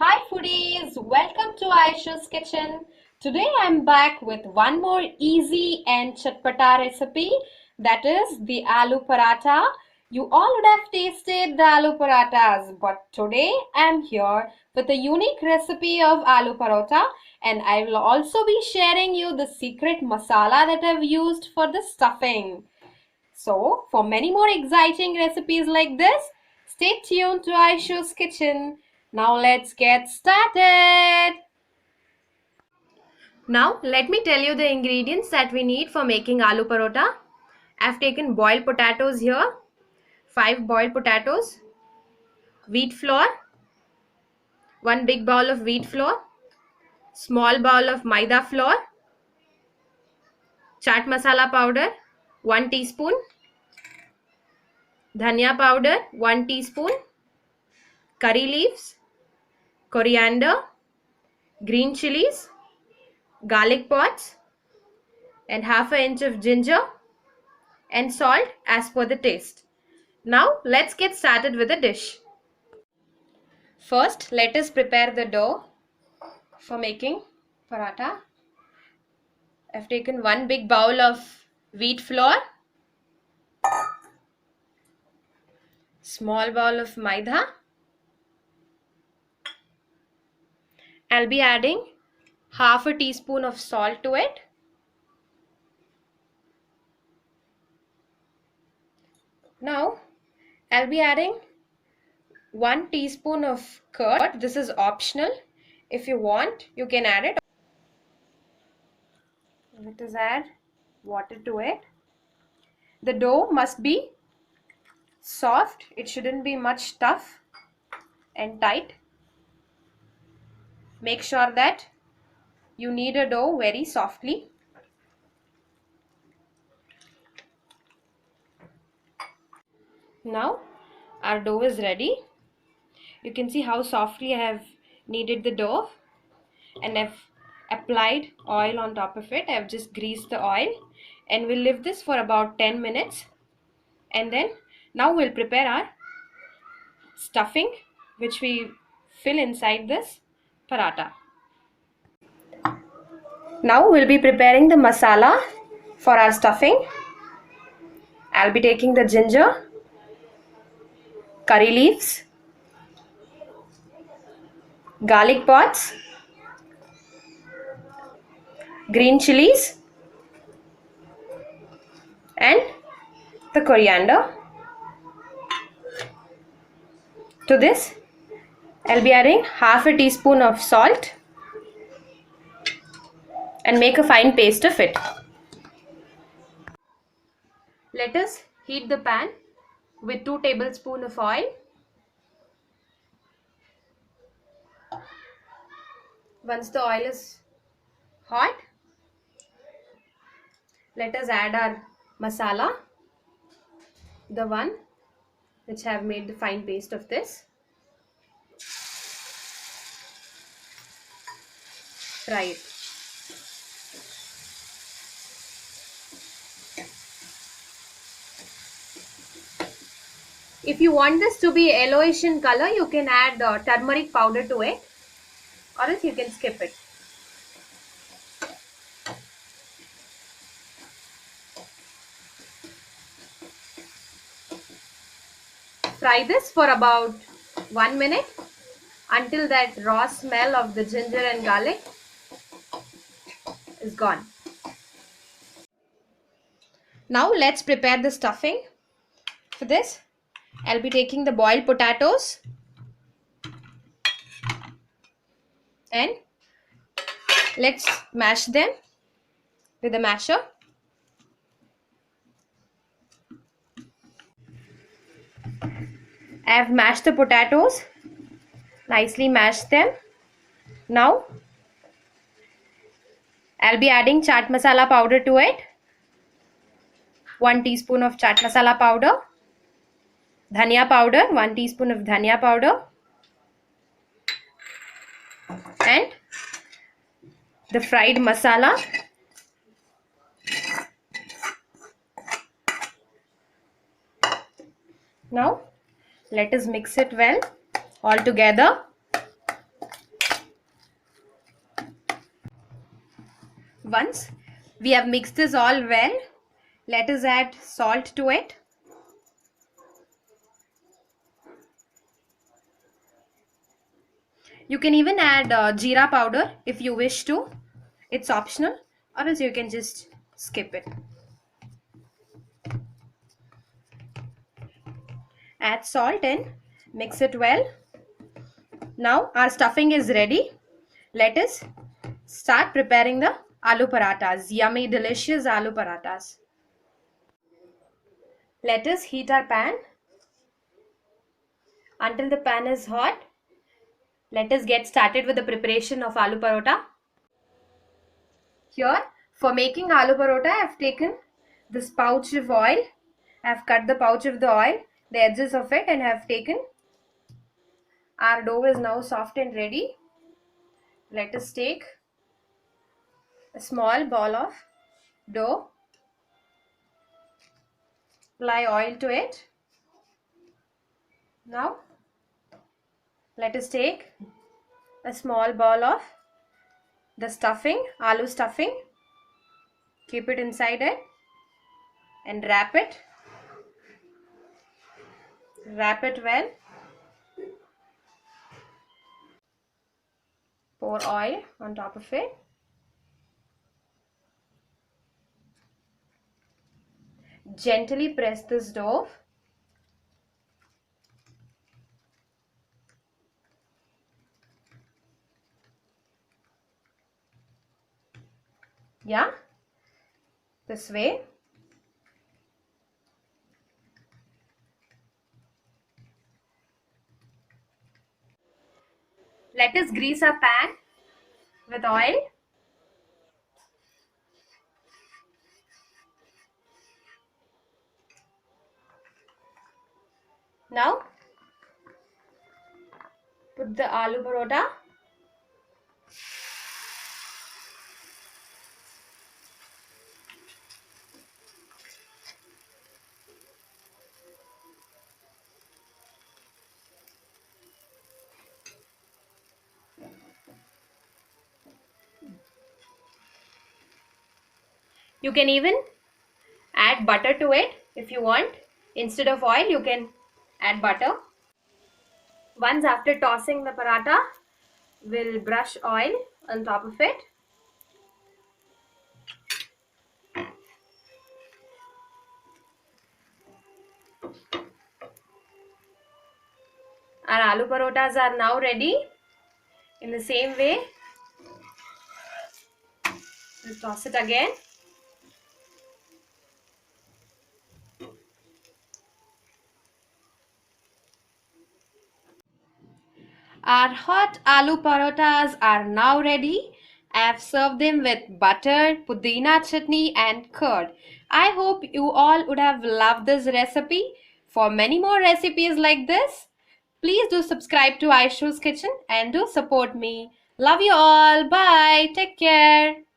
Hi foodies, welcome to Aisha's kitchen. Today I'm back with one more easy and chatpata recipe, that is the aloo paratha. You all would have tasted the aloo parathas, but today I'm here with a unique recipe of aloo paratha, and I will also be sharing you the secret masala that I've used for the stuffing. So, for many more exciting recipes like this, stay tuned to Aishu's Kitchen. Now let's get started. Now let me tell you the ingredients that we need for making aloo parota. I've taken boiled potatoes here, 5 boiled potatoes, wheat flour, 1 big bowl of wheat flour, small bowl of maida flour, chaat masala powder, 1 teaspoon, dhania powder, 1 teaspoon, curry leaves, coriander, green chilies, garlic pods, and half an inch of ginger, and salt as per the taste. Now let's get started with the dish. First, let us prepare the dough for making paratha. I've taken 1 big bowl of wheat flour, small bowl of maida. I'll be adding half a teaspoon of salt to it. Now I'll be adding 1 teaspoon of curd. This is optional. If you want, you can add it. Let us add water to it. The dough must be soft. It shouldn't be much tough and tight. Make sure that you knead a dough very softly. Now our dough is ready. You can see how softly I have kneaded the dough, and I've applied oil on top of it. I've just greased the oil, and we'll leave this for about 10 minutes, and then now we'll prepare our stuffing, which we fill inside this paratha. Now we'll be preparing the masala for our stuffing. I'll be taking the ginger, curry leaves, garlic pods, green chilies, and the coriander. To this, I'll be adding half a teaspoon of salt and make a fine paste of it. Let us heat the pan with 2 tablespoons of oil. Once the oil is hot, let us add our masala, the one which I have made the fine paste of this. Fry it. If you want this to be yellowish in color, you can add turmeric powder to it, or else you can skip it. Fry this for about 1 minute until that raw smell of the ginger and garlic is gone. Now let's prepare the stuffing. For this, I'll be taking the boiled potatoes and let's mash them with a masher. I have mashed the potatoes, nicely mashed them. Now I'll be adding chaat masala powder to it. 1 teaspoon of chaat masala powder, dhania powder, 1 teaspoon of dhania powder, and the fried masala. Now let us mix it well all together. Once we have mixed this all well, let us add salt to it. You can even add jeera powder if you wish to. It's optional, or else you can just skip it. Add salt in, mix it well. Now our stuffing is ready. Let us start preparing the aloo parathas. Yummy, delicious aloo parathas. Let us heat our pan until the pan is hot. Let us get started with the preparation of aloo parotha. Here, for making aloo parotha, I have taken this pouch of oil. I have cut the pouch of the oil, the edges of it, and have taken. Our dough is now soft and ready. Let us take a small ball of dough. Apply oil to it. Now, let us take a small ball of the stuffing, aloo stuffing. Keep it inside it and wrap it. Wrap it well. Pour oil on top of it. Gently press this dough. Yeah, this way. Let us grease our pan with oil. Now, put the aloo parotha. You can even add butter to it if you want. Instead of oil, you can add butter. Once after tossing the paratha, we'll brush oil on top of it. Our aloo parotas are now ready. In the same way, we'll toss it again. Our hot aloo parotas are now ready. I have served them with butter, pudina chutney and curd. I hope you all would have loved this recipe. For many more recipes like this, please do subscribe to Aishu's Kitchen and do support me. Love you all. Bye. Take care.